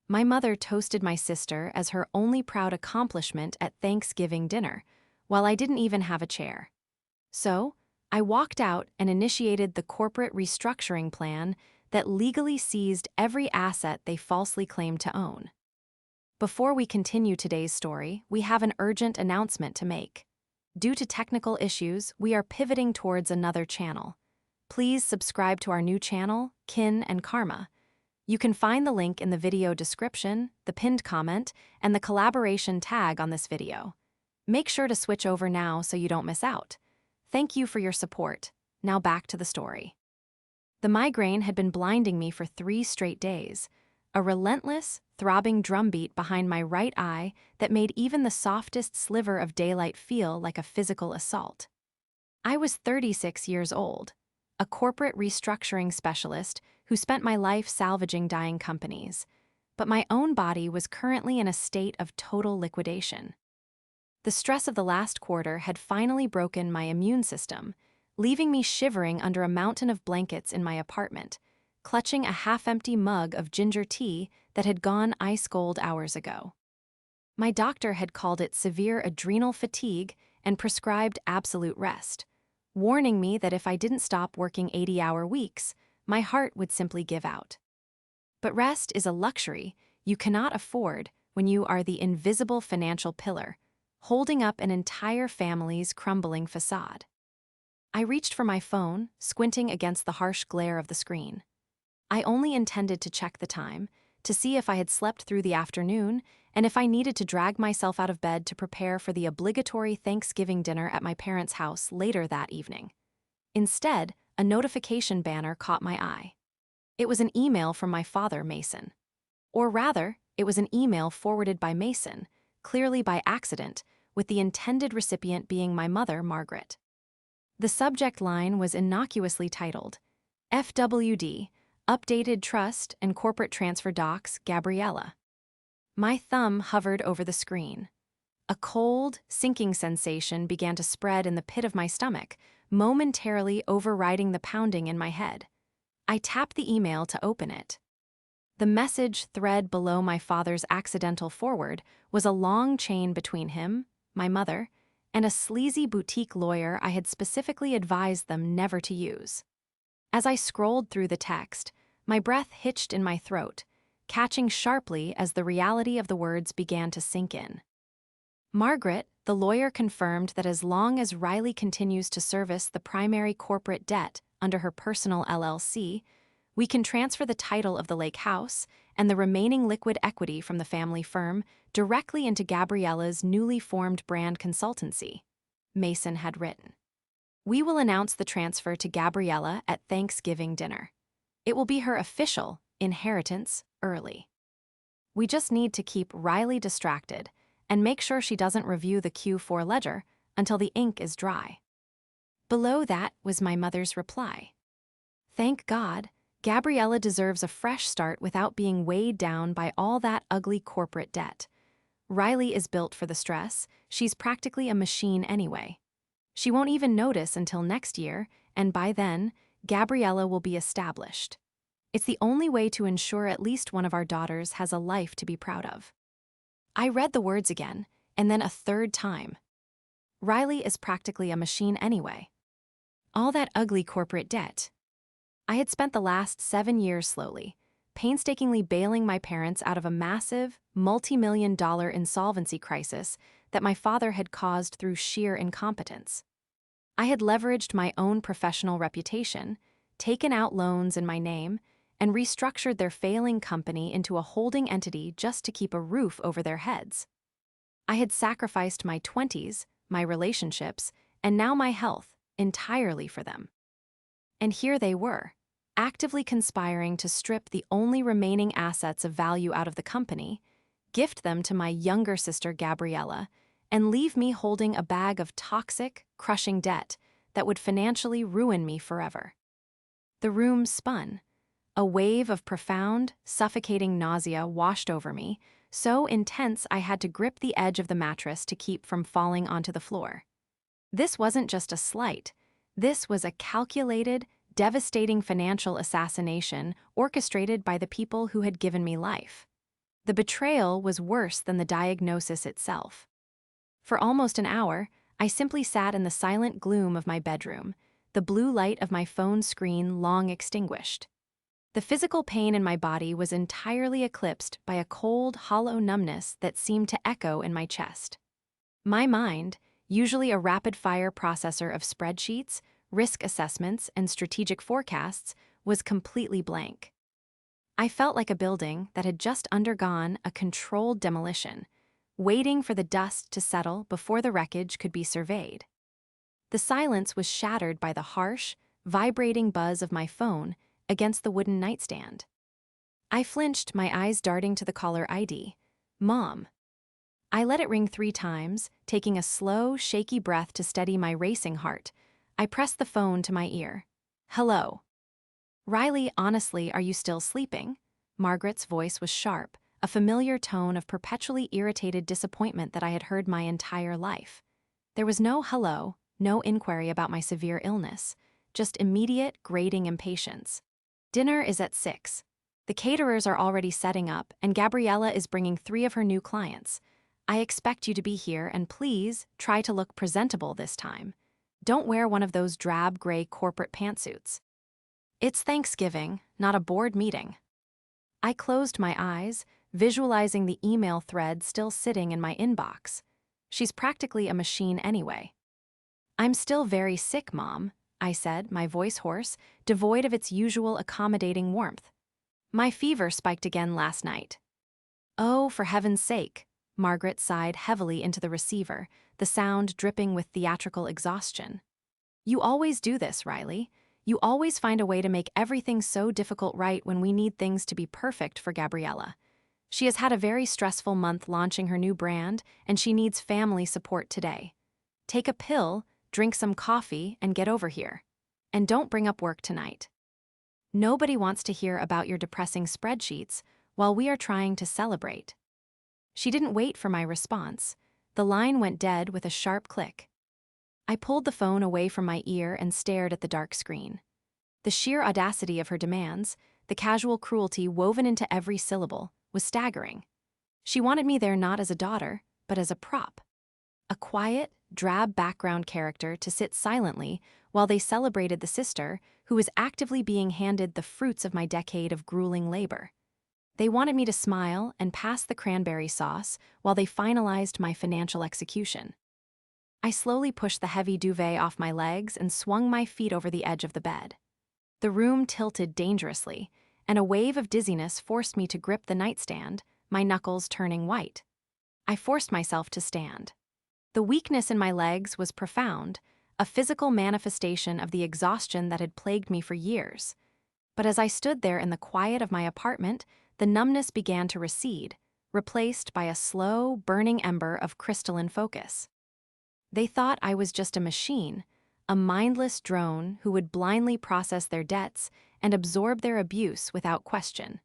My mother toasted my sister as her only proud accomplishment at Thanksgiving dinner, while I didn't even have a chair. So, I walked out and initiated the corporate restructuring plan that legally seized every asset they falsely claimed to own. Before we continue today's story, we have an urgent announcement to make. Due to technical issues, we are pivoting towards another channel. Please subscribe to our new channel, Kin and Karma. You can find the link in the video description, the pinned comment, and the collaboration tag on this video. Make sure to switch over now so you don't miss out. Thank you for your support. Now back to the story. The migraine had been blinding me for 3 straight days, a relentless, throbbing drumbeat behind my right eye that made even the softest sliver of daylight feel like a physical assault. I was 36 years old, a corporate restructuring specialist who spent my life salvaging dying companies, but my own body was currently in a state of total liquidation. The stress of the last quarter had finally broken my immune system, leaving me shivering under a mountain of blankets in my apartment, clutching a half-empty mug of ginger tea that had gone ice-cold hours ago. My doctor had called it severe adrenal fatigue and prescribed absolute rest, warning me that if I didn't stop working 80-hour weeks, my heart would simply give out. But rest is a luxury you cannot afford when you are the invisible financial pillar, holding up an entire family's crumbling facade. I reached for my phone, squinting against the harsh glare of the screen. I only intended to check the time, to see if I had slept through the afternoon, and if I needed to drag myself out of bed to prepare for the obligatory Thanksgiving dinner at my parents' house later that evening. Instead, a notification banner caught my eye. It was an email from my father, Mason. Or rather, it was an email forwarded by Mason, clearly by accident, with the intended recipient being my mother, Margaret. The subject line was innocuously titled, FWD, Updated Trust and Corporate Transfer Docs, Gabriella. My thumb hovered over the screen. A cold, sinking sensation began to spread in the pit of my stomach, momentarily overriding the pounding in my head. I tapped the email to open it. The message thread below my father's accidental forward was a long chain between him, my mother, and a sleazy boutique lawyer I had specifically advised them never to use. As I scrolled through the text, my breath hitched in my throat, catching sharply as the reality of the words began to sink in. Margaret, the lawyer, confirmed that as long as Riley continues to service the primary corporate debt under her personal LLC, we can transfer the title of the lake house and the remaining liquid equity from the family firm directly into Gabriella's newly formed brand consultancy, Mason had written. We will announce the transfer to Gabriella at Thanksgiving dinner. It will be her official inheritance early. We just need to keep Riley distracted and make sure she doesn't review the Q4 ledger until the ink is dry. Below that was my mother's reply. Thank God, Gabriella deserves a fresh start without being weighed down by all that ugly corporate debt. Riley is built for the stress. She's practically a machine anyway. She won't even notice until next year, and by then, Gabriella will be established. It's the only way to ensure at least one of our daughters has a life to be proud of. I read the words again, and then a third time. Riley is practically a machine anyway. All that ugly corporate debt. I had spent the last 7 years slowly, painstakingly bailing my parents out of a massive, multi-million-dollar insolvency crisis that my father had caused through sheer incompetence. I had leveraged my own professional reputation, taken out loans in my name, and restructured their failing company into a holding entity just to keep a roof over their heads. I had sacrificed my 20s, my relationships, and now my health entirely for them. And here they were, actively conspiring to strip the only remaining assets of value out of the company, gift them to my younger sister Gabriella, and leave me holding a bag of toxic, crushing debt that would financially ruin me forever. The room spun. A wave of profound, suffocating nausea washed over me, so intense I had to grip the edge of the mattress to keep from falling onto the floor. This wasn't just a slight. This was a calculated, devastating financial assassination orchestrated by the people who had given me life. The betrayal was worse than the diagnosis itself. For almost an hour, I simply sat in the silent gloom of my bedroom, the blue light of my phone screen long extinguished. The physical pain in my body was entirely eclipsed by a cold, hollow numbness that seemed to echo in my chest. My mind, usually a rapid-fire processor of spreadsheets, risk assessments, and strategic forecasts, was completely blank. I felt like a building that had just undergone a controlled demolition, waiting for the dust to settle before the wreckage could be surveyed. The silence was shattered by the harsh, vibrating buzz of my phone against the wooden nightstand. I flinched, my eyes darting to the caller ID. Mom. I let it ring 3 times, taking a slow, shaky breath to steady my racing heart. I pressed the phone to my ear. Hello. Riley, honestly, are you still sleeping? Margaret's voice was sharp, a familiar tone of perpetually irritated disappointment that I had heard my entire life. There was no hello, no inquiry about my severe illness, just immediate, grating impatience. Dinner is at 6. The caterers are already setting up, and Gabriella is bringing 3 of her new clients. I expect you to be here, and please, try to look presentable this time. Don't wear one of those drab gray corporate pantsuits. It's Thanksgiving, not a board meeting. I closed my eyes, visualizing the email thread still sitting in my inbox. She's practically a machine anyway. I'm still very sick, Mom, I said, my voice hoarse, devoid of its usual accommodating warmth. My fever spiked again last night. Oh, for heaven's sake, Margaret sighed heavily into the receiver, the sound dripping with theatrical exhaustion. You always do this, Riley. You always find a way to make everything so difficult right when we need things to be perfect for Gabriella. She has had a very stressful month launching her new brand, and she needs family support today. Take a pill, drink some coffee, and get over here. And don't bring up work tonight. Nobody wants to hear about your depressing spreadsheets while we are trying to celebrate. She didn't wait for my response. The line went dead with a sharp click. I pulled the phone away from my ear and stared at the dark screen. The sheer audacity of her demands, the casual cruelty woven into every syllable, was staggering. She wanted me there not as a daughter, but as a prop. A quiet, drab background character to sit silently while they celebrated the sister who was actively being handed the fruits of my decade of grueling labor. They wanted me to smile and pass the cranberry sauce while they finalized my financial execution. I slowly pushed the heavy duvet off my legs and swung my feet over the edge of the bed. The room tilted dangerously, and a wave of dizziness forced me to grip the nightstand, my knuckles turning white. I forced myself to stand. The weakness in my legs was profound, a physical manifestation of the exhaustion that had plagued me for years. But as I stood there in the quiet of my apartment, the numbness began to recede, replaced by a slow, burning ember of crystalline focus. They thought I was just a machine, a mindless drone who would blindly process their debts and absorb their abuse without question.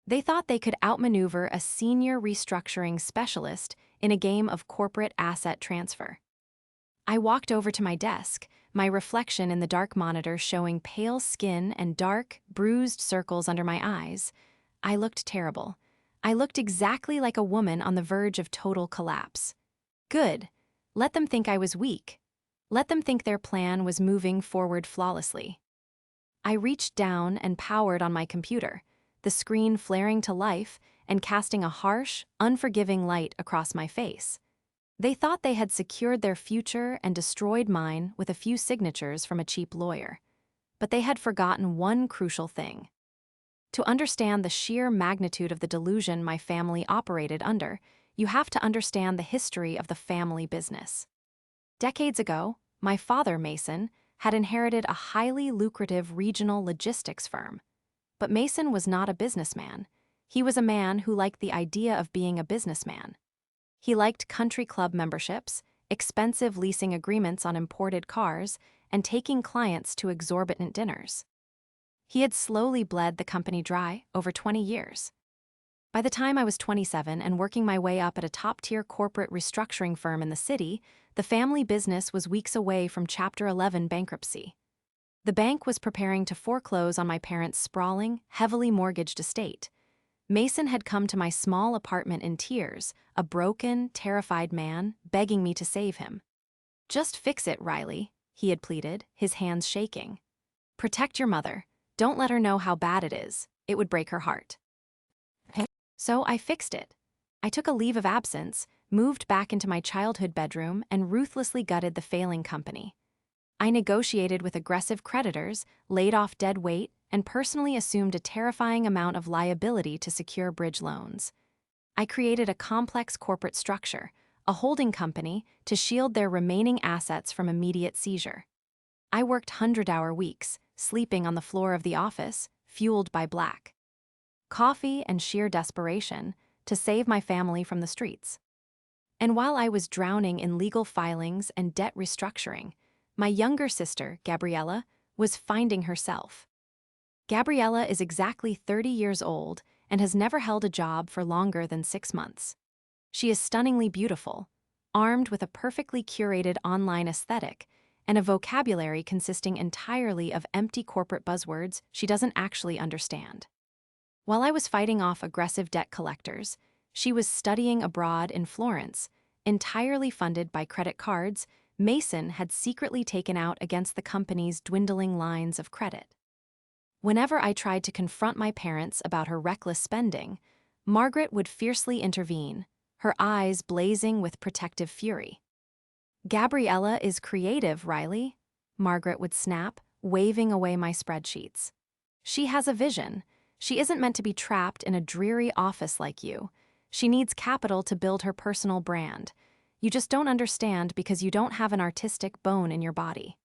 They thought they could outmaneuver a senior restructuring specialist in a game of corporate asset transfer. I walked over to my desk, my reflection in the dark monitor showing pale skin and dark, bruised circles under my eyes. I looked terrible. I looked exactly like a woman on the verge of total collapse. Good. Let them think I was weak. Let them think their plan was moving forward flawlessly. I reached down and powered on my computer, the screen flaring to life and casting a harsh, unforgiving light across my face. They thought they had secured their future and destroyed mine with a few signatures from a cheap lawyer. But they had forgotten one crucial thing. To understand the sheer magnitude of the delusion my family operated under, you have to understand the history of the family business. Decades ago, my father, Mason, had inherited a highly lucrative regional logistics firm. But Mason was not a businessman. He was a man who liked the idea of being a businessman. He liked country club memberships, expensive leasing agreements on imported cars, and taking clients to exorbitant dinners. He had slowly bled the company dry over 20 years. By the time I was 27 and working my way up at a top-tier corporate restructuring firm in the city, the family business was weeks away from Chapter 11 bankruptcy. The bank was preparing to foreclose on my parents' sprawling, heavily mortgaged estate. Mason had come to my small apartment in tears, a broken, terrified man, begging me to save him. "Just fix it, Riley," he had pleaded, his hands shaking. "Protect your mother. Don't let her know how bad it is. It would break her heart." So I fixed it. I took a leave of absence, moved back into my childhood bedroom, and ruthlessly gutted the failing company. I negotiated with aggressive creditors, laid off dead weight, and personally assumed a terrifying amount of liability to secure bridge loans. I created a complex corporate structure, a holding company, to shield their remaining assets from immediate seizure. I worked 100-hour weeks, sleeping on the floor of the office, fueled by black coffee and sheer desperation, to save my family from the streets. And while I was drowning in legal filings and debt restructuring, my younger sister, Gabriella, was finding herself. Gabriella is exactly 30 years old and has never held a job for longer than 6 months. She is stunningly beautiful, armed with a perfectly curated online aesthetic and a vocabulary consisting entirely of empty corporate buzzwords she doesn't actually understand. While I was fighting off aggressive debt collectors, she was studying abroad in Florence, entirely funded by credit cards Mason had secretly taken out against the company's dwindling lines of credit. Whenever I tried to confront my parents about her reckless spending, Margaret would fiercely intervene, her eyes blazing with protective fury. "Gabriella is creative, Riley," Margaret would snap, waving away my spreadsheets. "She has a vision. She isn't meant to be trapped in a dreary office like you. She needs capital to build her personal brand. You just don't understand because you don't have an artistic bone in your body."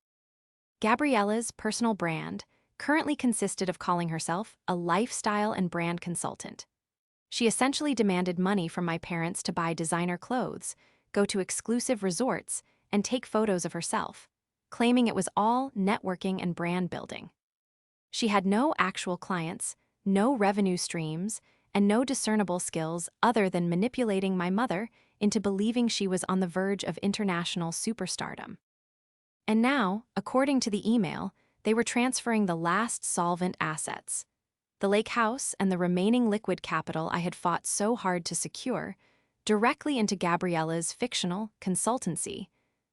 Gabriella's personal brand currently consisted of calling herself a lifestyle and brand consultant. She essentially demanded money from my parents to buy designer clothes, go to exclusive resorts, and take photos of herself, claiming it was all networking and brand building. She had no actual clients, no revenue streams, and no discernible skills other than manipulating my mother into believing she was on the verge of international superstardom. And now, according to the email, they were transferring the last solvent assets, the lake house and the remaining liquid capital I had fought so hard to secure, directly into Gabriella's fictional consultancy,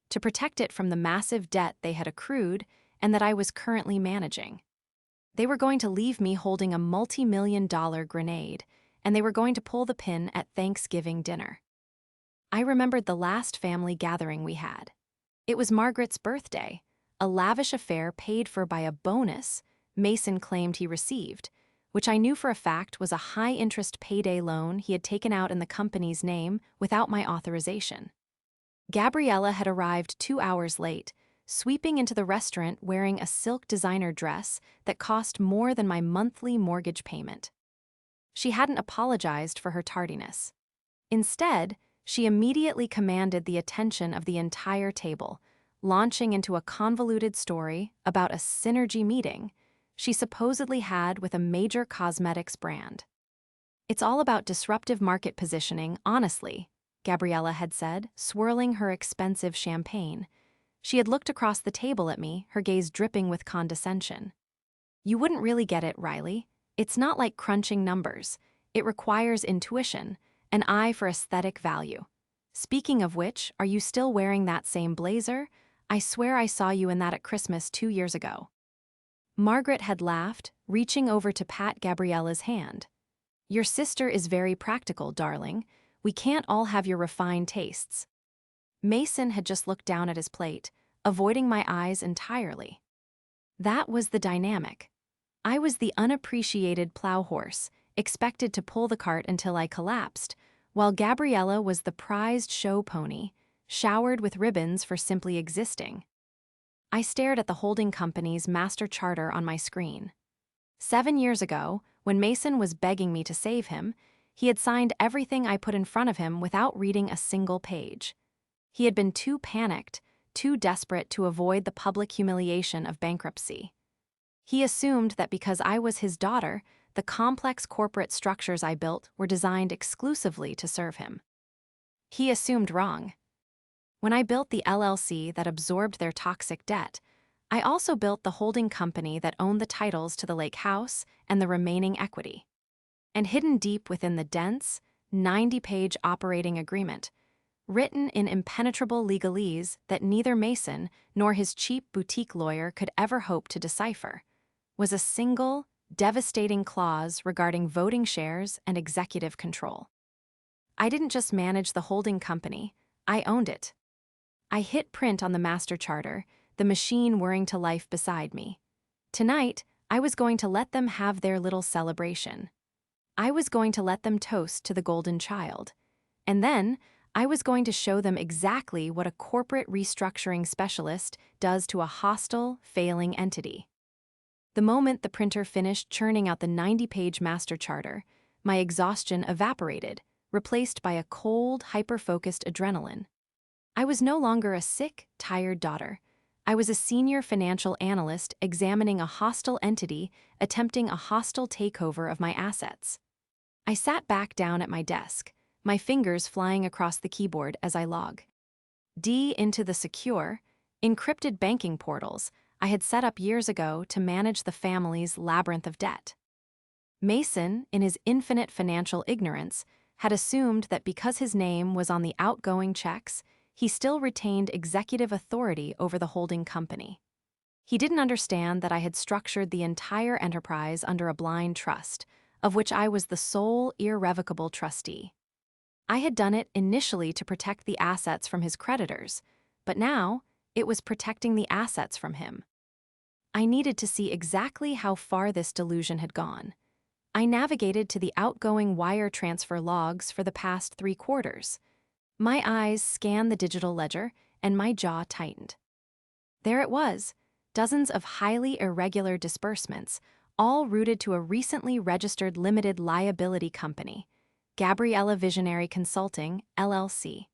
to protect it from the massive debt they had accrued and that I was currently managing. They were going to leave me holding a multi-million-dollar grenade, and they were going to pull the pin at Thanksgiving dinner. I remembered the last family gathering we had. It was Margaret's birthday, a lavish affair paid for by a bonus Mason claimed he received, which I knew for a fact was a high-interest payday loan he had taken out in the company's name without my authorization. Gabriella had arrived 2 hours late, sweeping into the restaurant wearing a silk designer dress that cost more than my monthly mortgage payment. She hadn't apologized for her tardiness. Instead, she immediately commanded the attention of the entire table, launching into a convoluted story about a synergy meeting she supposedly had with a major cosmetics brand. "It's all about disruptive market positioning, honestly," Gabriella had said, swirling her expensive champagne. She had looked across the table at me, her gaze dripping with condescension. "You wouldn't really get it, Riley. It's not like crunching numbers. It requires intuition, an eye for aesthetic value. Speaking of which, are you still wearing that same blazer? I swear I saw you in that at Christmas 2 years ago." Margaret had laughed, reaching over to pat Gabriella's hand. "Your sister is very practical, darling. We can't all have your refined tastes." Mason had just looked down at his plate, avoiding my eyes entirely. That was the dynamic. I was the unappreciated plow horse, expected to pull the cart until I collapsed, while Gabriella was the prized show pony, showered with ribbons for simply existing. I stared at the holding company's master charter on my screen. 7 years ago, when Mason was begging me to save him, he had signed everything I put in front of him without reading a single page. He had been too panicked, too desperate to avoid the public humiliation of bankruptcy. He assumed that because I was his daughter, the complex corporate structures I built were designed exclusively to serve him. He assumed wrong. When I built the LLC that absorbed their toxic debt, I also built the holding company that owned the titles to the lake house and the remaining equity. And hidden deep within the dense, 90-page operating agreement, written in impenetrable legalese that neither Mason nor his cheap boutique lawyer could ever hope to decipher, was a single, devastating clause regarding voting shares and executive control. I didn't just manage the holding company, I owned it. I hit print on the master charter, the machine whirring to life beside me. Tonight, I was going to let them have their little celebration. I was going to let them toast to the golden child. And then, I was going to show them exactly what a corporate restructuring specialist does to a hostile, failing entity. The moment the printer finished churning out the 90-page master charter, my exhaustion evaporated, replaced by a cold, hyper-focused adrenaline. I was no longer a sick, tired daughter. I was a senior financial analyst examining a hostile entity attempting a hostile takeover of my assets. I sat back down at my desk, my fingers flying across the keyboard as I log D into the secure, encrypted banking portals I had set up years ago to manage the family's labyrinth of debt. Mason, in his infinite financial ignorance, had assumed that because his name was on the outgoing checks, he still retained executive authority over the holding company. He didn't understand that I had structured the entire enterprise under a blind trust, of which I was the sole irrevocable trustee. I had done it initially to protect the assets from his creditors, but now it was protecting the assets from him. I needed to see exactly how far this delusion had gone. I navigated to the outgoing wire transfer logs for the past 3 quarters. My eyes scanned the digital ledger, and my jaw tightened. There it was, dozens of highly irregular disbursements, all rooted to a recently registered limited liability company, Gabriella Visionary Consulting, LLC.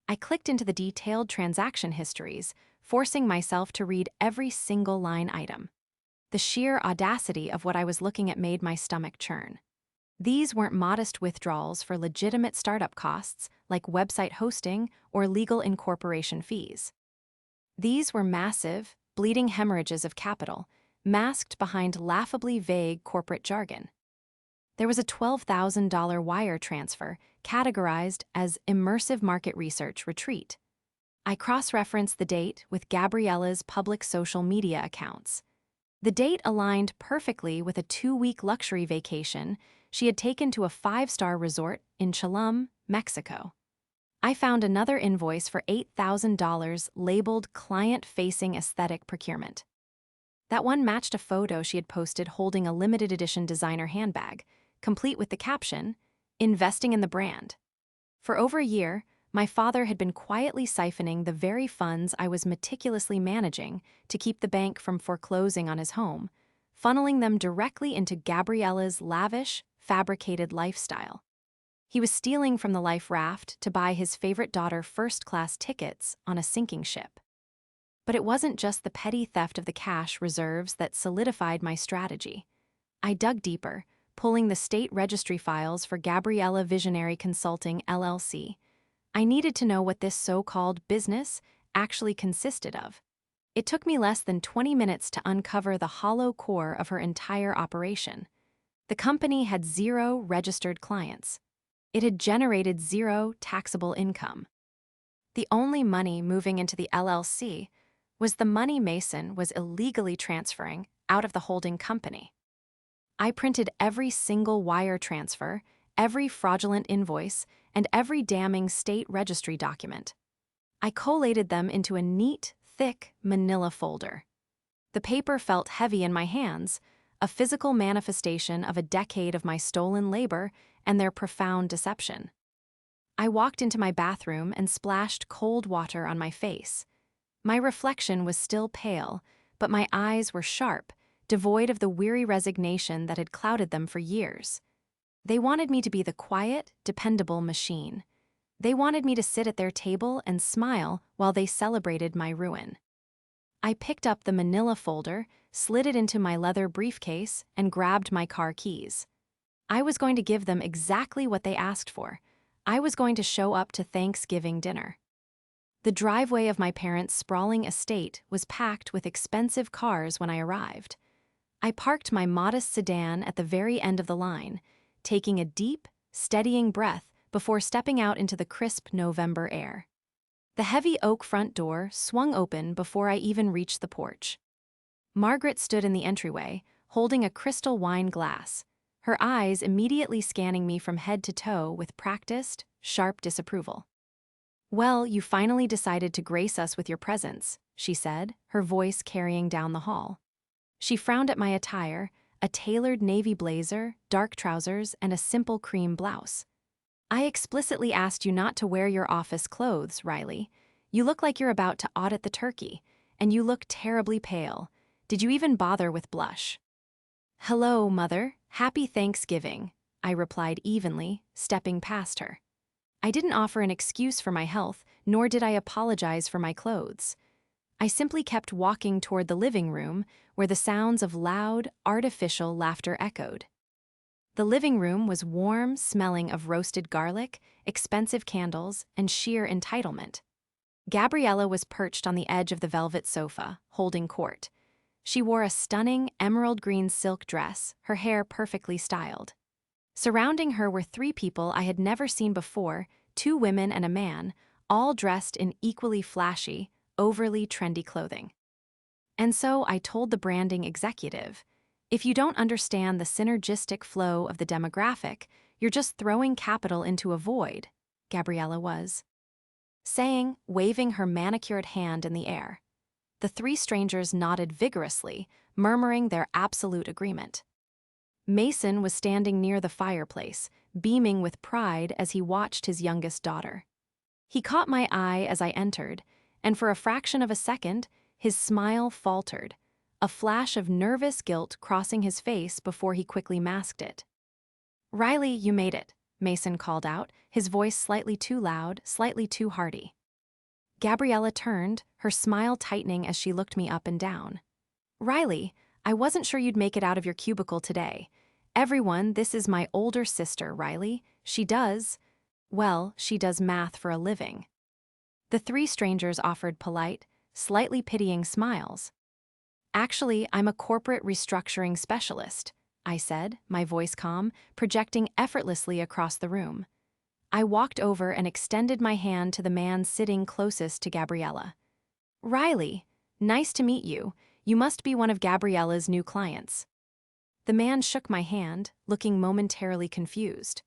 I clicked into the detailed transaction histories, forcing myself to read every single line item. The sheer audacity of what I was looking at made my stomach churn. These weren't modest withdrawals for legitimate startup costs like website hosting or legal incorporation fees. These were massive, bleeding hemorrhages of capital, masked behind laughably vague corporate jargon. There was a $12,000 wire transfer categorized as immersive market research retreat. I cross-referenced the date with Gabriella's public social media accounts. The date aligned perfectly with a 2-week luxury vacation she had taken to a 5-star resort in Tulum, Mexico. I found another invoice for $8,000 labeled client-facing aesthetic procurement. That one matched a photo she had posted holding a limited edition designer handbag, complete with the caption, "Investing in the brand." For over a year, my father had been quietly siphoning the very funds I was meticulously managing to keep the bank from foreclosing on his home, funneling them directly into Gabriella's lavish, fabricated lifestyle. He was stealing from the life raft to buy his favorite daughter first-class tickets on a sinking ship. But it wasn't just the petty theft of the cash reserves that solidified my strategy. I dug deeper, pulling the state registry files for Gabriella Visionary Consulting, LLC. I needed to know what this so-called business actually consisted of. It took me less than 20 minutes to uncover the hollow core of her entire operation. The company had 0 registered clients. It had generated 0 taxable income. The only money moving into the LLC was the money Mason was illegally transferring out of the holding company. I printed every single wire transfer, every fraudulent invoice, and every damning state registry document. I collated them into a neat, thick manila folder. The paper felt heavy in my hands, a physical manifestation of a decade of my stolen labor and their profound deception. I walked into my bathroom and splashed cold water on my face. My reflection was still pale, but my eyes were sharp, devoid of the weary resignation that had clouded them for years. They wanted me to be the quiet, dependable machine. They wanted me to sit at their table and smile while they celebrated my ruin. I picked up the manila folder, slid it into my leather briefcase, and grabbed my car keys. I was going to give them exactly what they asked for. I was going to show up to Thanksgiving dinner. The driveway of my parents' sprawling estate was packed with expensive cars when I arrived. I parked my modest sedan at the very end of the line, taking a deep, steadying breath before stepping out into the crisp November air. The heavy oak front door swung open before I even reached the porch. Margaret stood in the entryway, holding a crystal wine glass, her eyes immediately scanning me from head to toe with practiced, sharp disapproval. "Well, you finally decided to grace us with your presence," she said, her voice carrying down the hall. She frowned at my attire, a tailored navy blazer, dark trousers, and a simple cream blouse. "I explicitly asked you not to wear your office clothes, Riley. You look like you're about to audit the turkey, and you look terribly pale. Did you even bother with blush?" "Hello, Mother. Happy Thanksgiving," I replied evenly, stepping past her. I didn't offer an excuse for my health, nor did I apologize for my clothes. I simply kept walking toward the living room, where the sounds of loud, artificial laughter echoed. The living room was warm, smelling of roasted garlic, expensive candles, and sheer entitlement. Gabriella was perched on the edge of the velvet sofa, holding court. She wore a stunning emerald green silk dress, her hair perfectly styled. Surrounding her were three people I had never seen before, two women and a man, all dressed in equally flashy, overly trendy clothing. And so I told the branding executive, "If you don't understand the synergistic flow of the demographic, you're just throwing capital into a void," Gabriella was saying, waving her manicured hand in the air. The three strangers nodded vigorously, murmuring their absolute agreement. Mason was standing near the fireplace, beaming with pride as he watched his youngest daughter. He caught my eye as I entered, and for a fraction of a second, his smile faltered, a flash of nervous guilt crossing his face before he quickly masked it. "Riley, you made it," Mason called out, his voice slightly too loud, slightly too hearty. Gabriella turned, her smile tightening as she looked me up and down. "Riley, I wasn't sure you'd make it out of your cubicle today. Everyone, this is my older sister, Riley. She does math for a living." The three strangers offered polite, slightly pitying smiles. "Actually, I'm a corporate restructuring specialist," I said, my voice calm, projecting effortlessly across the room. I walked over and extended my hand to the man sitting closest to Gabriella. "Riley, nice to meet you. You must be one of Gabriella's new clients." The man shook my hand, looking momentarily confused.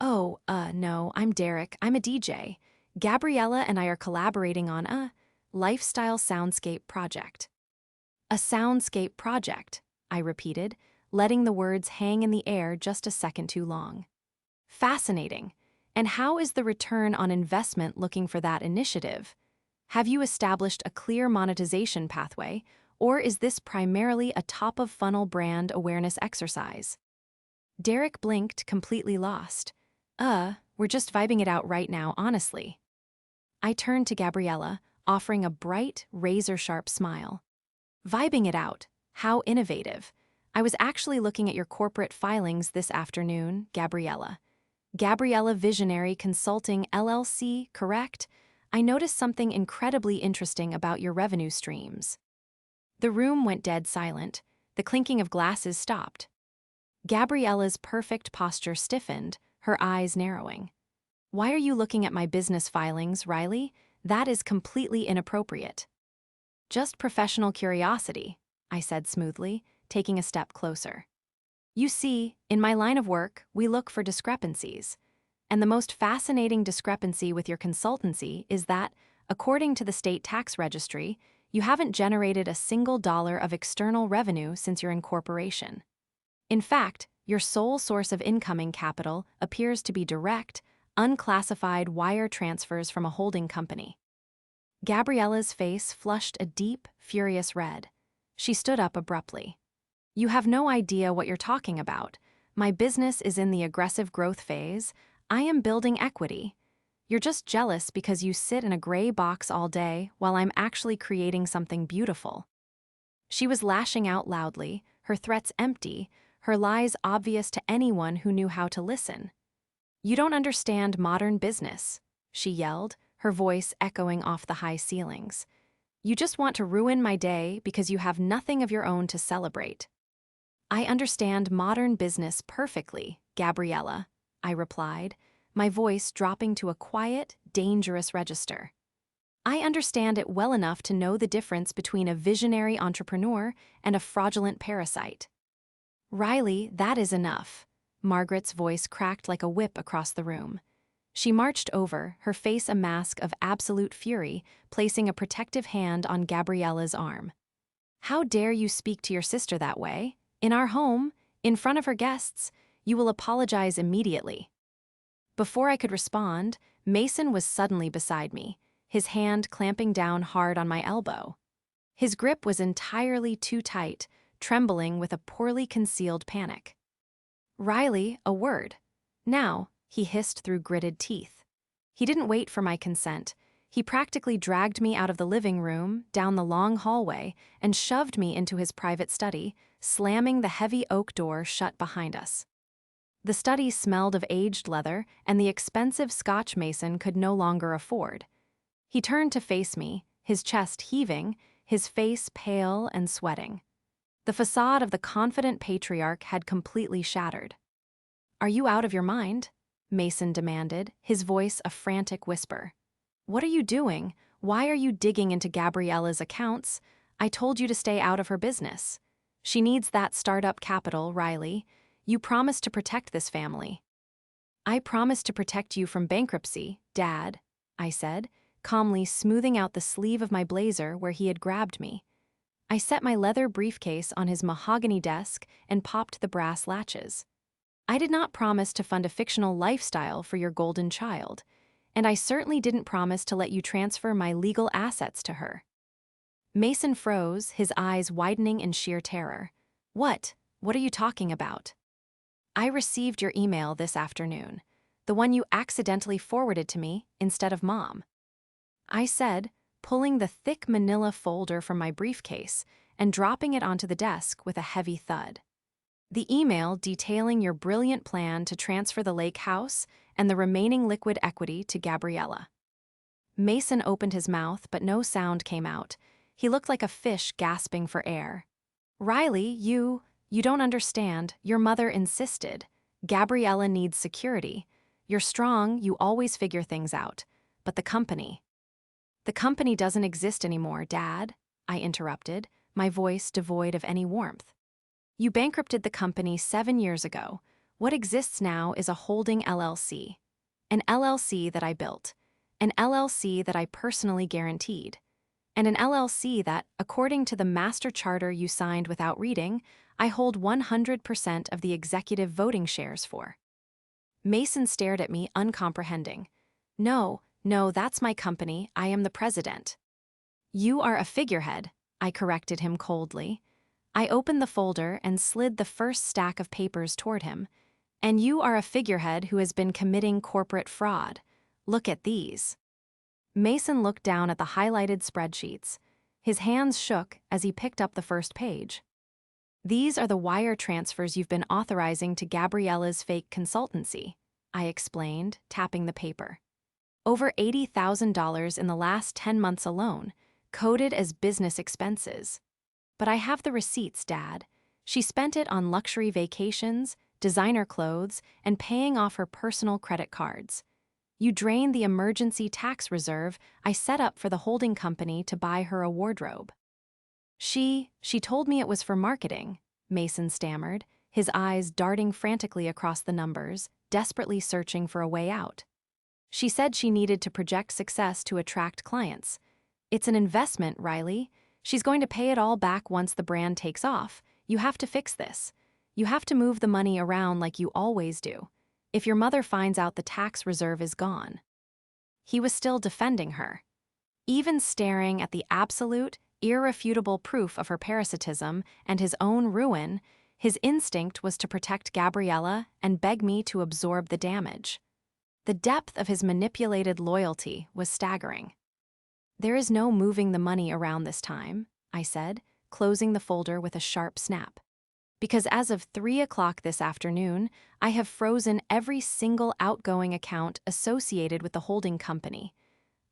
"Oh, no, I'm Derek. I'm a DJ. Gabriella and I are collaborating on a lifestyle soundscape project." "A soundscape project," I repeated, letting the words hang in the air just a second too long. "Fascinating. And how is the return on investment looking for that initiative? Have you established a clear monetization pathway, or is this primarily a top-of-funnel brand awareness exercise?" Derek blinked, completely lost. We're just vibing it out right now, honestly." I turned to Gabriella, offering a bright, razor-sharp smile. "Vibing it out? How innovative. I was actually looking at your corporate filings this afternoon, Gabriella. Gabriella Visionary Consulting LLC, correct? I noticed something incredibly interesting about your revenue streams." The room went dead silent. The clinking of glasses stopped. Gabriella's perfect posture stiffened, her eyes narrowing. "Why are you looking at my business filings, Riley? That is completely inappropriate." "Just professional curiosity," I said smoothly, taking a step closer. "You see, in my line of work, we look for discrepancies. And the most fascinating discrepancy with your consultancy is that, according to the state tax registry, you haven't generated a single dollar of external revenue since your incorporation. In fact, your sole source of incoming capital appears to be direct, unclassified wire transfers from a holding company." Gabriella's face flushed a deep, furious red. She stood up abruptly. "You have no idea what you're talking about. My business is in the aggressive growth phase. I am building equity. You're just jealous because you sit in a gray box all day while I'm actually creating something beautiful." She was lashing out loudly, her threats empty, her lies obvious to anyone who knew how to listen. "You don't understand modern business," she yelled, her voice echoing off the high ceilings. "You just want to ruin my day because you have nothing of your own to celebrate." "I understand modern business perfectly," Gabriella, I replied, my voice dropping to a quiet, dangerous register. I understand it well enough to know the difference between a visionary entrepreneur and a fraudulent parasite. Riley, that is enough. Margaret's voice cracked like a whip across the room. She marched over, her face a mask of absolute fury, placing a protective hand on Gabriella's arm. How dare you speak to your sister that way? In our home, in front of her guests, you will apologize immediately. Before I could respond, Mason was suddenly beside me, his hand clamping down hard on my elbow. His grip was entirely too tight, trembling with a poorly concealed panic. Riley, a word. Now, he hissed through gritted teeth. He didn't wait for my consent. He practically dragged me out of the living room, down the long hallway, and shoved me into his private study, slamming the heavy oak door shut behind us. The study smelled of aged leather, and the expensive Scotch Mason could no longer afford. He turned to face me, his chest heaving, his face pale and sweating. The facade of the confident patriarch had completely shattered. "Are you out of your mind?" Mason demanded, his voice a frantic whisper. "What are you doing? Why are you digging into Gabriella's accounts? I told you to stay out of her business. She needs that startup capital, Riley. You promised to protect this family." "I promised to protect you from bankruptcy, Dad," I said, calmly smoothing out the sleeve of my blazer where he had grabbed me. I set my leather briefcase on his mahogany desk and popped the brass latches. "I did not promise to fund a fictional lifestyle for your golden child, and I certainly didn't promise to let you transfer my legal assets to her." Mason froze, his eyes widening in sheer terror. What are you talking about?" "I received your email this afternoon, the one you accidentally forwarded to me instead of Mom," I said, pulling the thick manila folder from my briefcase and dropping it onto the desk with a heavy thud. "The email detailing your brilliant plan to transfer the lake house and the remaining liquid equity to Gabriella." Mason opened his mouth, but no sound came out. He looked like a fish gasping for air. "Riley, you don't understand. Your mother insisted. Gabriella needs security. You're strong, you always figure things out. But the company..." "The company doesn't exist anymore, Dad," I interrupted, my voice devoid of any warmth. "You bankrupted the company 7 years ago. What exists now is a holding LLC. An LLC that I built. An LLC that I personally guaranteed. And an LLC that, according to the master charter you signed without reading, I hold 100% of the executive voting shares for." Mason stared at me, uncomprehending. No, that's my company. I am the president." "You are a figurehead," I corrected him coldly. I opened the folder and slid the first stack of papers toward him. "And you are a figurehead who has been committing corporate fraud. Look at these." Mason looked down at the highlighted spreadsheets. His hands shook as he picked up the first page. "These are the wire transfers you've been authorizing to Gabriella's fake consultancy," I explained, tapping the paper. "Over $80,000 in the last 10 months alone, coded as business expenses. But I have the receipts, Dad. She spent it on luxury vacations, designer clothes, and paying off her personal credit cards. You drained the emergency tax reserve I set up for the holding company to buy her a wardrobe." She told me it was for marketing," Mason stammered, his eyes darting frantically across the numbers, desperately searching for a way out. "She said she needed to project success to attract clients. It's an investment, Riley. She's going to pay it all back once the brand takes off. You have to fix this. You have to move the money around like you always do. If your mother finds out the tax reserve is gone." He was still defending her. Even staring at the absolute, irrefutable proof of her parasitism and his own ruin, his instinct was to protect Gabriella and beg me to absorb the damage. The depth of his manipulated loyalty was staggering. "There is no moving the money around this time," I said, closing the folder with a sharp snap. "Because as of 3 o'clock this afternoon, I have frozen every single outgoing account associated with the holding company.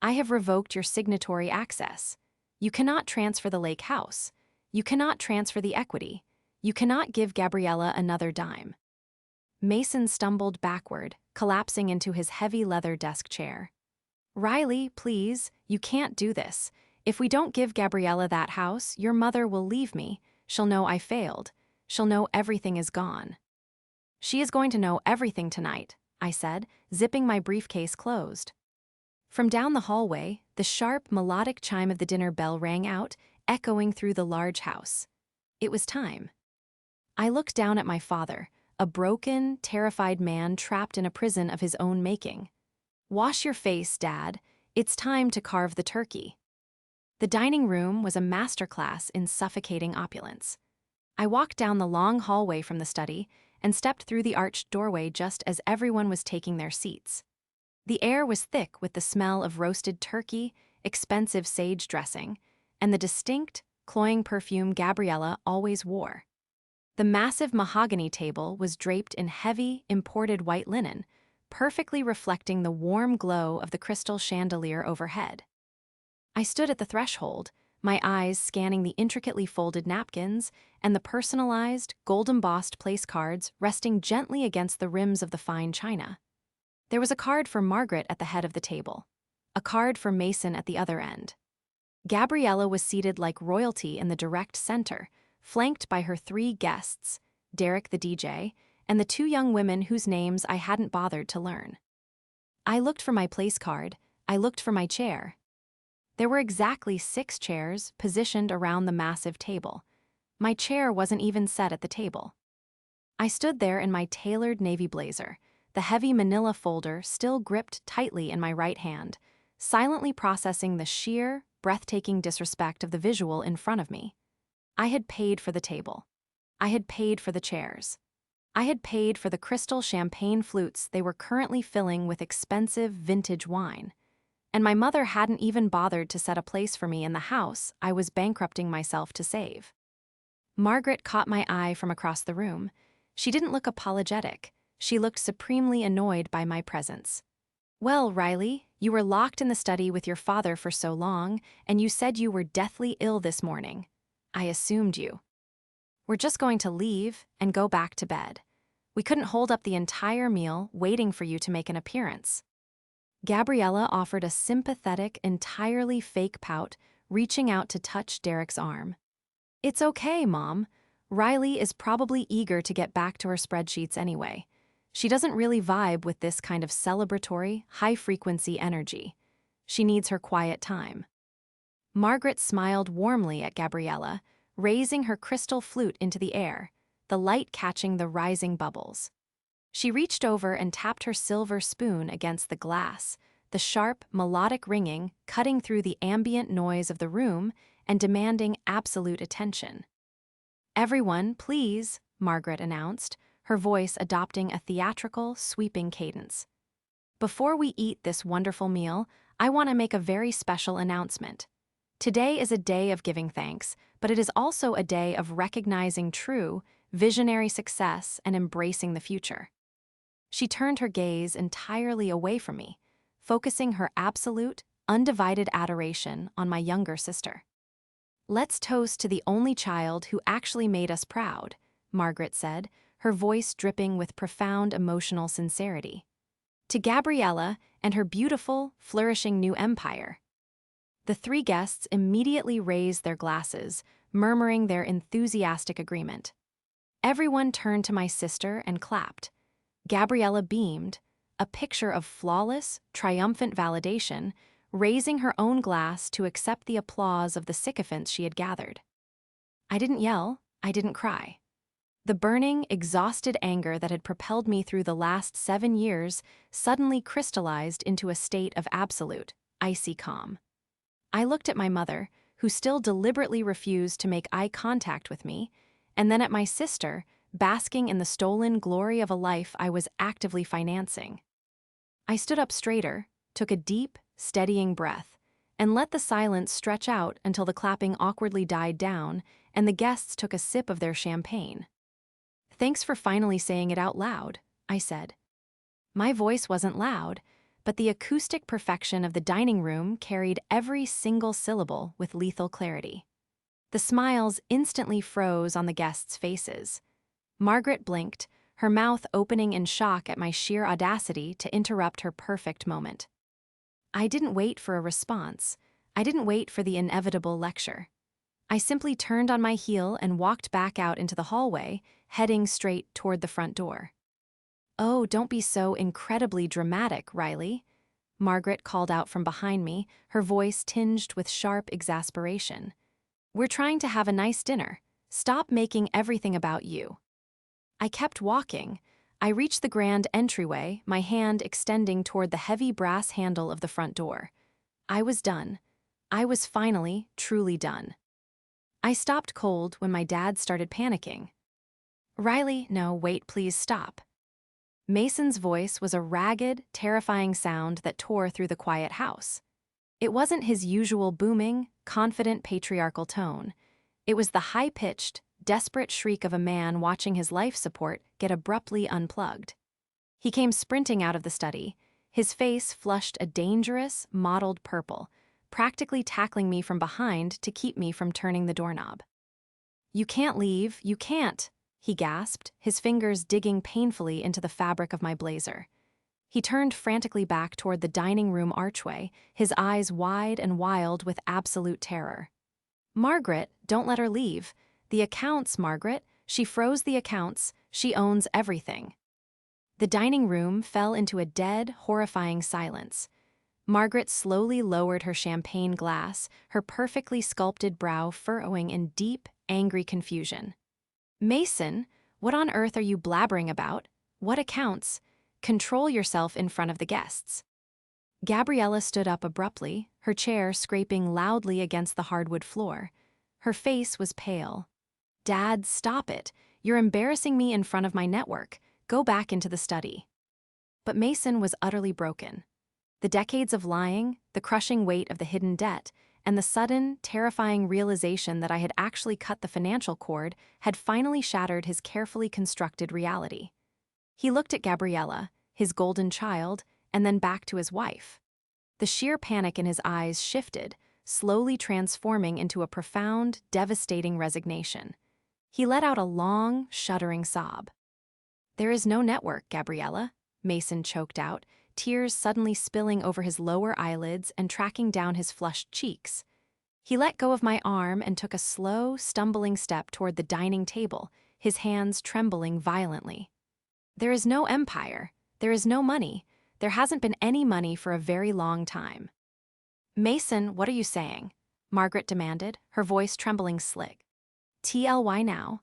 I have revoked your signatory access. You cannot transfer the lake house. You cannot transfer the equity. You cannot give Gabriella another dime." Mason stumbled backward, collapsing into his heavy leather desk chair. "Riley, please, you can't do this. If we don't give Gabriella that house, your mother will leave me. She'll know I failed. She'll know everything is gone." "She is going to know everything tonight," I said, zipping my briefcase closed. From down the hallway, the sharp, melodic chime of the dinner bell rang out, echoing through the large house. It was time. I looked down at my father, a broken, terrified man trapped in a prison of his own making. "Wash your face, Dad. It's time to carve the turkey." The dining room was a masterclass in suffocating opulence. I walked down the long hallway from the study and stepped through the arched doorway just as everyone was taking their seats. The air was thick with the smell of roasted turkey, expensive sage dressing, and the distinct, cloying perfume Gabriella always wore. The massive mahogany table was draped in heavy, imported white linen, perfectly reflecting the warm glow of the crystal chandelier overhead. I stood at the threshold, my eyes scanning the intricately folded napkins and the personalized, gold-embossed place cards resting gently against the rims of the fine china. There was a card for Margaret at the head of the table, a card for Mason at the other end. Gabriella was seated like royalty in the direct center, flanked by her 3 guests, Derek the DJ, and the 2 young women whose names I hadn't bothered to learn. I looked for my place card, I looked for my chair. There were exactly 6 chairs positioned around the massive table. My chair wasn't even set at the table. I stood there in my tailored navy blazer, the heavy manila folder still gripped tightly in my right hand, silently processing the sheer, breathtaking disrespect of the visual in front of me. I had paid for the table. I had paid for the chairs. I had paid for the crystal champagne flutes they were currently filling with expensive vintage wine. And my mother hadn't even bothered to set a place for me in the house I was bankrupting myself to save. Margaret caught my eye from across the room. She didn't look apologetic. She looked supremely annoyed by my presence. "Well, Riley, you were locked in the study with your father for so long, and you said you were deathly ill this morning. I assumed you. We're just going to leave and go back to bed. We couldn't hold up the entire meal waiting for you to make an appearance." Gabriella offered a sympathetic, entirely fake pout, reaching out to touch Derek's arm. "It's okay, Mom. Riley is probably eager to get back to her spreadsheets anyway. She doesn't really vibe with this kind of celebratory, high-frequency energy. She needs her quiet time." Margaret smiled warmly at Gabriella, raising her crystal flute into the air, the light catching the rising bubbles. She reached over and tapped her silver spoon against the glass, the sharp, melodic ringing cutting through the ambient noise of the room and demanding absolute attention. "Everyone, please," Margaret announced, her voice adopting a theatrical, sweeping cadence. "Before we eat this wonderful meal, I want to make a very special announcement. Today is a day of giving thanks, but it is also a day of recognizing true, visionary success and embracing the future." She turned her gaze entirely away from me, focusing her absolute, undivided adoration on my younger sister. "Let's toast to the only child who actually made us proud," Margaret said, her voice dripping with profound emotional sincerity. "To Gabriella and her beautiful, flourishing new empire." The 3 guests immediately raised their glasses, murmuring their enthusiastic agreement. Everyone turned to my sister and clapped. Gabriella beamed, a picture of flawless, triumphant validation, raising her own glass to accept the applause of the sycophants she had gathered. I didn't yell, I didn't cry. The burning, exhausted anger that had propelled me through the last 7 years suddenly crystallized into a state of absolute, icy calm. I looked at my mother, who still deliberately refused to make eye contact with me, and then at my sister, basking in the stolen glory of a life I was actively financing. I stood up straighter, took a deep, steadying breath, and let the silence stretch out until the clapping awkwardly died down and the guests took a sip of their champagne. "Thanks for finally saying it out loud," I said. My voice wasn't loud, but the acoustic perfection of the dining room carried every single syllable with lethal clarity. The smiles instantly froze on the guests' faces. Margaret blinked, her mouth opening in shock at my sheer audacity to interrupt her perfect moment. I didn't wait for a response. I didn't wait for the inevitable lecture. I simply turned on my heel and walked back out into the hallway, heading straight toward the front door. "Oh, don't be so incredibly dramatic, Riley," Margaret called out from behind me, her voice tinged with sharp exasperation. "We're trying to have a nice dinner. Stop making everything about you." I kept walking. I reached the grand entryway, my hand extending toward the heavy brass handle of the front door. I was done. I was finally, truly done. I stopped cold when my dad started panicking. "Riley, no, wait, please stop." Mason's voice was a ragged, terrifying sound that tore through the quiet house. It wasn't his usual booming, confident patriarchal tone. It was the high-pitched, desperate shriek of a man watching his life support get abruptly unplugged. He came sprinting out of the study, his face flushed a dangerous, mottled purple, practically tackling me from behind to keep me from turning the doorknob. "You can't leave, you can't," he gasped, his fingers digging painfully into the fabric of my blazer. He turned frantically back toward the dining room archway, his eyes wide and wild with absolute terror. "Margaret, don't let her leave. The accounts, Margaret. She froze the accounts. She owns everything." The dining room fell into a dead, horrifying silence. Margaret slowly lowered her champagne glass, her perfectly sculpted brow furrowing in deep, angry confusion. "Mason, what on earth are you blabbering about? What accounts? Control yourself in front of the guests." Gabriella stood up abruptly, her chair scraping loudly against the hardwood floor. Her face was pale. "Dad, stop it. You're embarrassing me in front of my network. Go back into the study." But Mason was utterly broken. The decades of lying, the crushing weight of the hidden debt, and the sudden, terrifying realization that I had actually cut the financial cord had finally shattered his carefully constructed reality. He looked at Gabriella, his golden child, and then back to his wife. The sheer panic in his eyes shifted, slowly transforming into a profound, devastating resignation. He let out a long, shuddering sob. "There is no network, Gabriella," Mason choked out, tears suddenly spilling over his lower eyelids and tracking down his flushed cheeks. He let go of my arm and took a slow, stumbling step toward the dining table, his hands trembling violently. "There is no empire. There is no money. There hasn't been any money for a very long time." "Mason, what are you saying?" Margaret demanded, her voice trembling slick. "TLY now."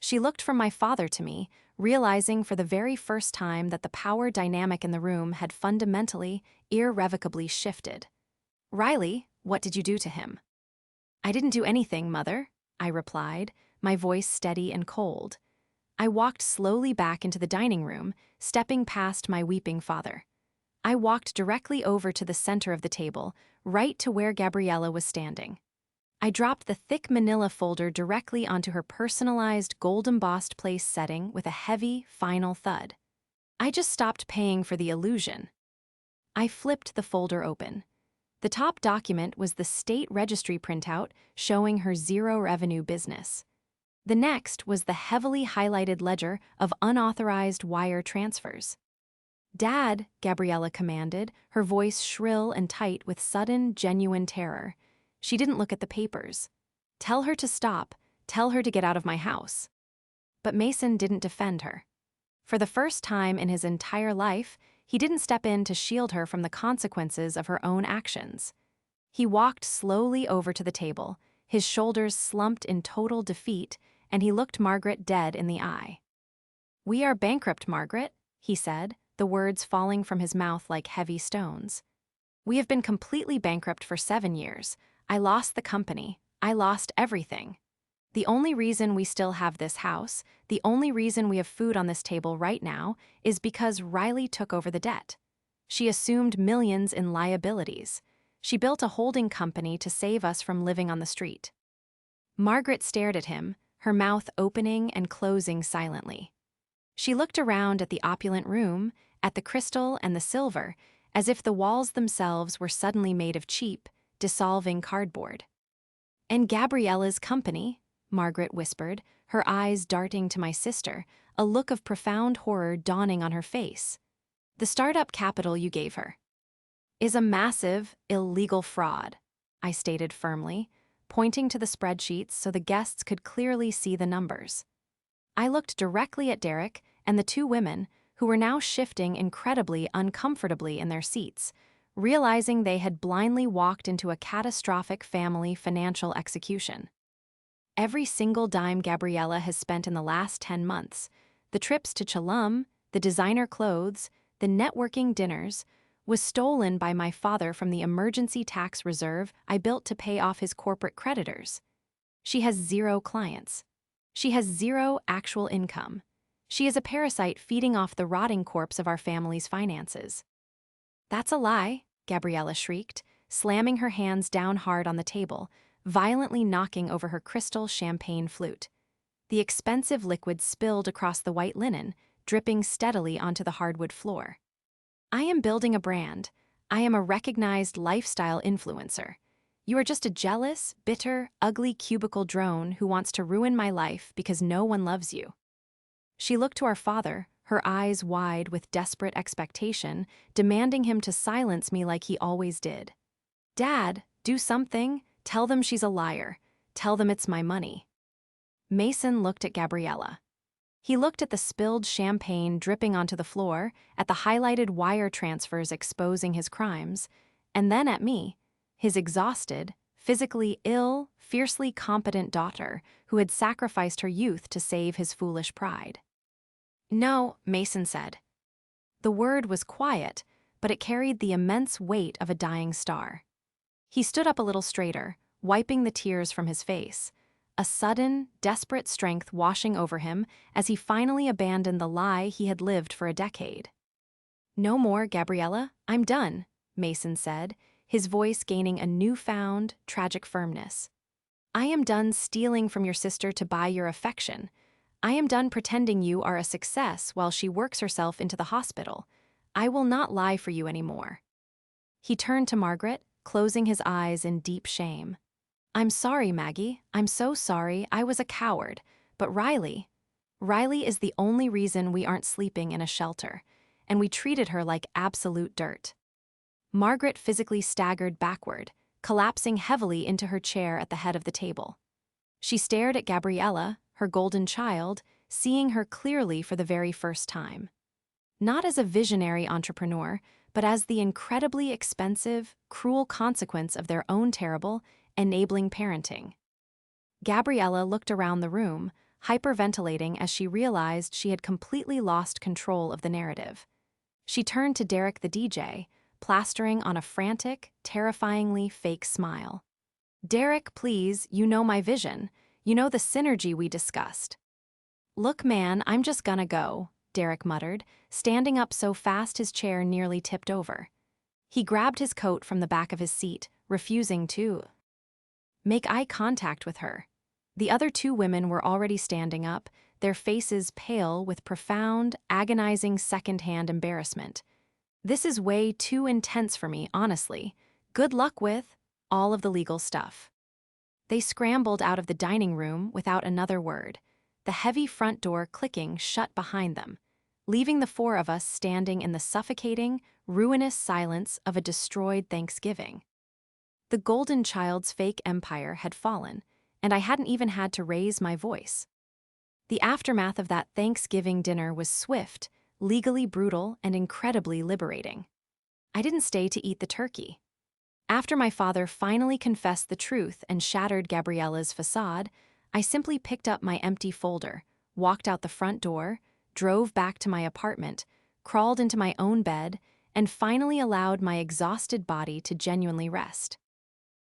She looked from my father to me, realizing for the very first time that the power dynamic in the room had fundamentally, irrevocably shifted. "Riley, what did you do to him?" "I didn't do anything, Mother," I replied, my voice steady and cold. I walked slowly back into the dining room, stepping past my weeping father. I walked directly over to the center of the table, right to where Gabriella was standing. I dropped the thick manila folder directly onto her personalized gold-embossed place setting with a heavy, final thud. I just stopped paying for the illusion. I flipped the folder open. The top document was the state registry printout showing her zero-revenue business. The next was the heavily highlighted ledger of unauthorized wire transfers. "Dad," Gabriella commanded, her voice shrill and tight with sudden, genuine terror. She didn't look at the papers. "Tell her to stop. Tell her to get out of my house." But Mason didn't defend her. For the first time in his entire life, he didn't step in to shield her from the consequences of her own actions. He walked slowly over to the table, his shoulders slumped in total defeat, and he looked Margaret dead in the eye. "We are bankrupt, Margaret," he said, the words falling from his mouth like heavy stones. "We have been completely bankrupt for 7 years. I lost the company. I lost everything. The only reason we still have this house, the only reason we have food on this table right now, is because Riley took over the debt. She assumed millions in liabilities. She built a holding company to save us from living on the street." Margaret stared at him, her mouth opening and closing silently. She looked around at the opulent room, at the crystal and the silver, as if the walls themselves were suddenly made of cheap, dissolving cardboard. "And Gabriella's company," Margaret whispered, her eyes darting to my sister, a look of profound horror dawning on her face. "The startup capital you gave her is a massive, illegal fraud," I stated firmly, pointing to the spreadsheets so the guests could clearly see the numbers. I looked directly at Derek and the two women, who were now shifting incredibly uncomfortably in their seats, realizing they had blindly walked into a catastrophic family financial execution. Every single dime Gabriella has spent in the last 10 months, the trips to Chalum, the designer clothes, the networking dinners, was stolen by my father from the emergency tax reserve I built to pay off his corporate creditors. She has 0 clients. She has 0 actual income. She is a parasite feeding off the rotting corpse of our family's finances. "That's a lie," Gabriella shrieked, slamming her hands down hard on the table, violently knocking over her crystal champagne flute. The expensive liquid spilled across the white linen, dripping steadily onto the hardwood floor. "I am building a brand. I am a recognized lifestyle influencer. You are just a jealous, bitter, ugly cubicle drone who wants to ruin my life because no one loves you." She looked to our father, her eyes wide with desperate expectation, demanding him to silence me like he always did. "Dad, do something. Tell them she's a liar. Tell them it's my money." Mason looked at Gabriella. He looked at the spilled champagne dripping onto the floor, at the highlighted wire transfers exposing his crimes, and then at me, his exhausted, physically ill, fiercely competent daughter who had sacrificed her youth to save his foolish pride. "No," Mason said. The word was quiet, but it carried the immense weight of a dying star. He stood up a little straighter, wiping the tears from his face, a sudden, desperate strength washing over him as he finally abandoned the lie he had lived for a decade. "No more, Gabriella, I'm done," Mason said, his voice gaining a newfound, tragic firmness. "I am done stealing from your sister to buy your affection. I am done pretending you are a success while she works herself into the hospital. I will not lie for you anymore." He turned to Margaret, closing his eyes in deep shame. "I'm sorry, Maggie. I'm so sorry. I was a coward. But Riley is the only reason we aren't sleeping in a shelter, and we treated her like absolute dirt." Margaret physically staggered backward, collapsing heavily into her chair at the head of the table. She stared at Gabriella, her golden child, seeing her clearly for the very first time. Not as a visionary entrepreneur, but as the incredibly expensive, cruel consequence of their own terrible, enabling parenting. Gabriella looked around the room, hyperventilating as she realized she had completely lost control of the narrative. She turned to Derek the DJ, plastering on a frantic, terrifyingly fake smile. "Derek, please, you know my vision. You know the synergy we discussed." "Look, man, I'm just gonna go," Derek muttered, standing up so fast his chair nearly tipped over. He grabbed his coat from the back of his seat, refusing to make eye contact with her. The other two women were already standing up, their faces pale with profound, agonizing second-hand embarrassment. "This is way too intense for me, honestly. Good luck with all of the legal stuff." They scrambled out of the dining room without another word, the heavy front door clicking shut behind them, leaving the four of us standing in the suffocating, ruinous silence of a destroyed Thanksgiving. The golden child's fake empire had fallen, and I hadn't even had to raise my voice. The aftermath of that Thanksgiving dinner was swift, legally brutal, and incredibly liberating. I didn't stay to eat the turkey. After my father finally confessed the truth and shattered Gabriella's facade, I simply picked up my empty folder, walked out the front door, drove back to my apartment, crawled into my own bed, and finally allowed my exhausted body to genuinely rest.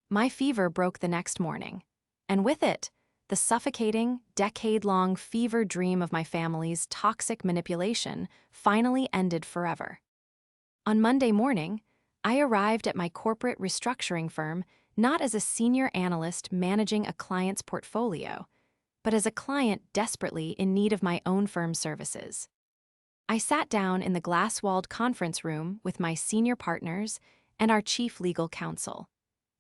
My fever broke the next morning, and with it, the suffocating, decade-long fever dream of my family's toxic manipulation finally ended forever. On Monday morning, I arrived at my corporate restructuring firm not as a senior analyst managing a client's portfolio, but as a client desperately in need of my own firm's services. I sat down in the glass-walled conference room with my senior partners and our chief legal counsel.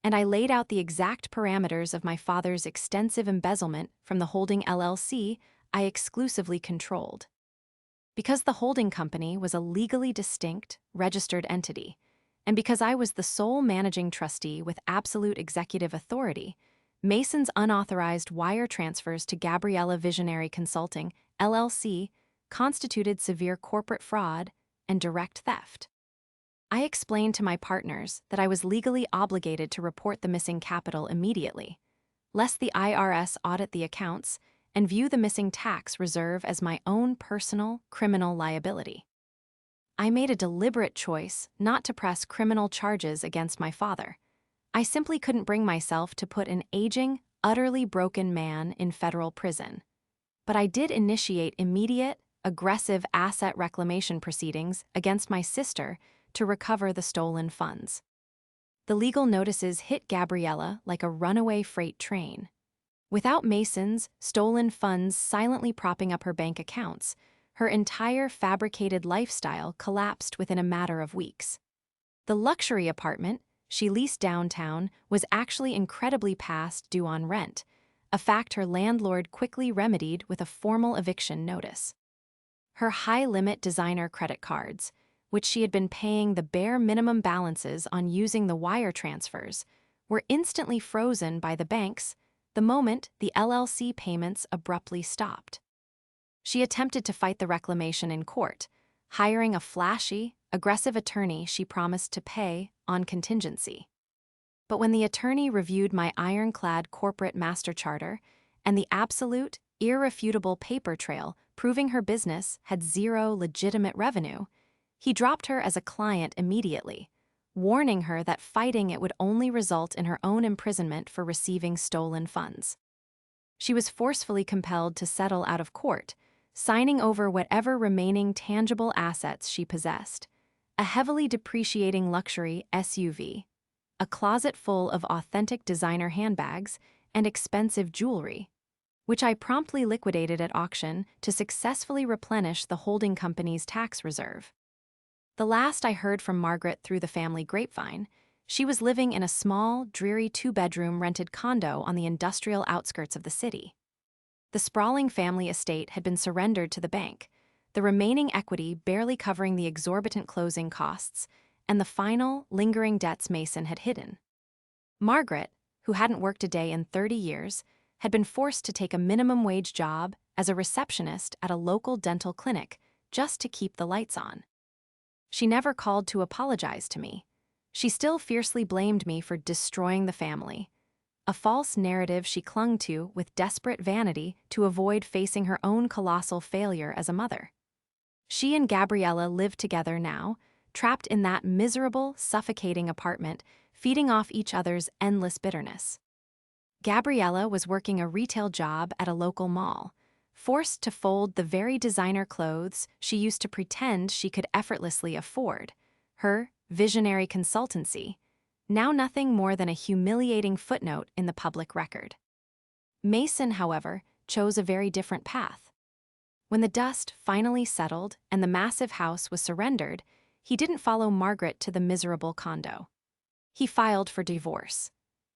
and I laid out the exact parameters of my father's extensive embezzlement from the holding LLC I exclusively controlled. Because the holding company was a legally distinct, registered entity, and because I was the sole managing trustee with absolute executive authority, Mason's unauthorized wire transfers to Gabriella Visionary Consulting, LLC, constituted severe corporate fraud and direct theft. I explained to my partners that I was legally obligated to report the missing capital immediately, lest the IRS audit the accounts and view the missing tax reserve as my own personal criminal liability. I made a deliberate choice not to press criminal charges against my father. I simply couldn't bring myself to put an aging, utterly broken man in federal prison. But I did initiate immediate, aggressive asset reclamation proceedings against my sister to recover the stolen funds. The legal notices hit Gabriella like a runaway freight train. Without Mason's stolen funds silently propping up her bank accounts, her entire fabricated lifestyle collapsed within a matter of weeks. The luxury apartment she leased downtown was actually incredibly past due on rent, a fact her landlord quickly remedied with a formal eviction notice. Her high-limit designer credit cards, which she had been paying the bare minimum balances on using the wire transfers, were instantly frozen by the banks the moment the LLC payments abruptly stopped. She attempted to fight the reclamation in court, hiring a flashy, aggressive attorney she promised to pay on contingency. But when the attorney reviewed my ironclad corporate master charter and the absolute, irrefutable paper trail proving her business had zero legitimate revenue, he dropped her as a client immediately, warning her that fighting it would only result in her own imprisonment for receiving stolen funds. She was forcefully compelled to settle out of court, signing over whatever remaining tangible assets she possessed: a heavily depreciating luxury SUV, a closet full of authentic designer handbags, and expensive jewelry, which I promptly liquidated at auction to successfully replenish the holding company's tax reserve. The last I heard from Margaret through the family grapevine, she was living in a small, dreary two-bedroom rented condo on the industrial outskirts of the city. The sprawling family estate had been surrendered to the bank, the remaining equity barely covering the exorbitant closing costs and the final, lingering debts Mason had hidden. Margaret, who hadn't worked a day in 30 years, had been forced to take a minimum-wage job as a receptionist at a local dental clinic just to keep the lights on. She never called to apologize to me. She still fiercely blamed me for destroying the family, a false narrative she clung to with desperate vanity to avoid facing her own colossal failure as a mother. She and Gabriella lived together now, trapped in that miserable, suffocating apartment, feeding off each other's endless bitterness. Gabriella was working a retail job at a local mall, forced to fold the very designer clothes she used to pretend she could effortlessly afford, her visionary consultancy, now nothing more than a humiliating footnote in the public record. Mason, however, chose a very different path. When the dust finally settled and the massive house was surrendered, he didn't follow Margaret to the miserable condo. He filed for divorce.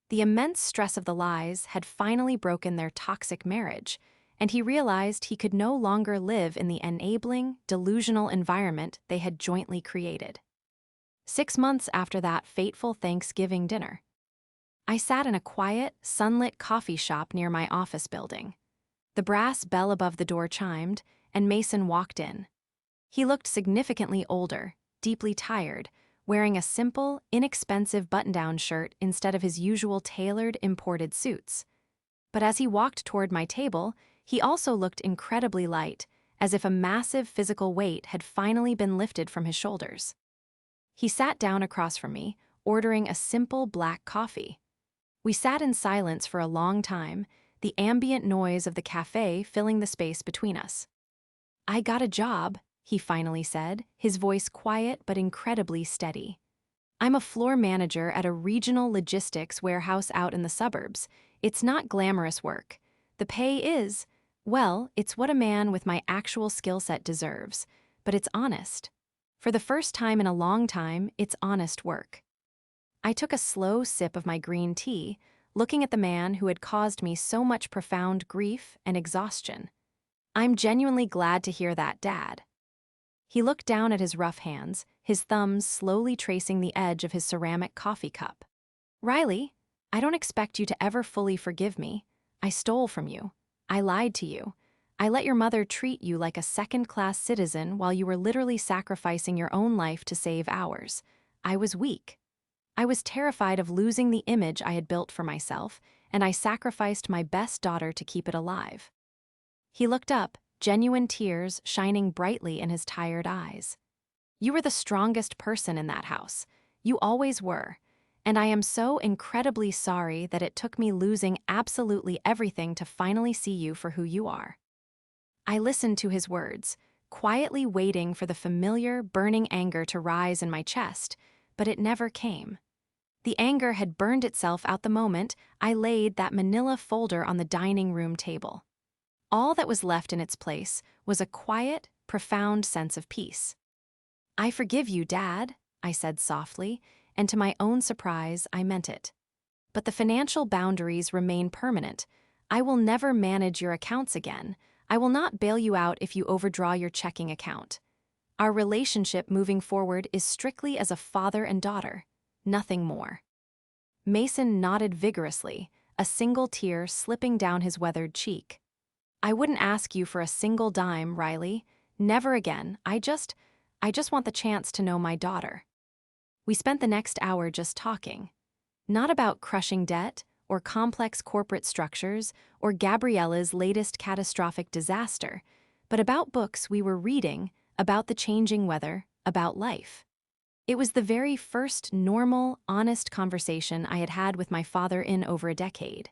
The immense stress of the lies had finally broken their toxic marriage, and he realized he could no longer live in the enabling, delusional environment they had jointly created. 6 months after that fateful Thanksgiving dinner, I sat in a quiet, sunlit coffee shop near my office building. The brass bell above the door chimed, and Mason walked in. He looked significantly older, deeply tired, wearing a simple, inexpensive button-down shirt instead of his usual tailored, imported suits. But as he walked toward my table, he also looked incredibly light, as if a massive physical weight had finally been lifted from his shoulders. He sat down across from me, ordering a simple black coffee. We sat in silence for a long time, the ambient noise of the cafe filling the space between us. "I got a job," he finally said, his voice quiet but incredibly steady. "I'm a floor manager at a regional logistics warehouse out in the suburbs. It's not glamorous work. The pay is, well, it's what a man with my actual skill set deserves, but it's honest. For the first time in a long time, it's honest work." I took a slow sip of my green tea, looking at the man who had caused me so much profound grief and exhaustion. I'm genuinely glad to hear that, Dad. He looked down at his rough hands, his thumbs slowly tracing the edge of his ceramic coffee cup. Riley, I don't expect you to ever fully forgive me. I stole from you. I lied to you. I let your mother treat you like a second-class citizen while you were literally sacrificing your own life to save ours. I was weak. I was terrified of losing the image I had built for myself, and I sacrificed my best daughter to keep it alive. He looked up, genuine tears shining brightly in his tired eyes. You were the strongest person in that house. You always were. And I am so incredibly sorry that it took me losing absolutely everything to finally see you for who you are. I listened to his words, quietly waiting for the familiar, burning anger to rise in my chest, but it never came. The anger had burned itself out the moment I laid that manila folder on the dining room table. All that was left in its place was a quiet, profound sense of peace. I forgive you, Dad, I said softly, and to my own surprise, I meant it. But the financial boundaries remain permanent. I will never manage your accounts again. I will not bail you out if you overdraw your checking account. Our relationship moving forward is strictly as a father and daughter, nothing more. Mason nodded vigorously, a single tear slipping down his weathered cheek. I wouldn't ask you for a single dime, Riley. Never again. I just want the chance to know my daughter. We spent the next hour just talking. Not about crushing debt, or complex corporate structures, or Gabriella's latest catastrophic disaster, but about books we were reading, about the changing weather, about life. It was the very first normal, honest conversation I had had with my father in over a decade.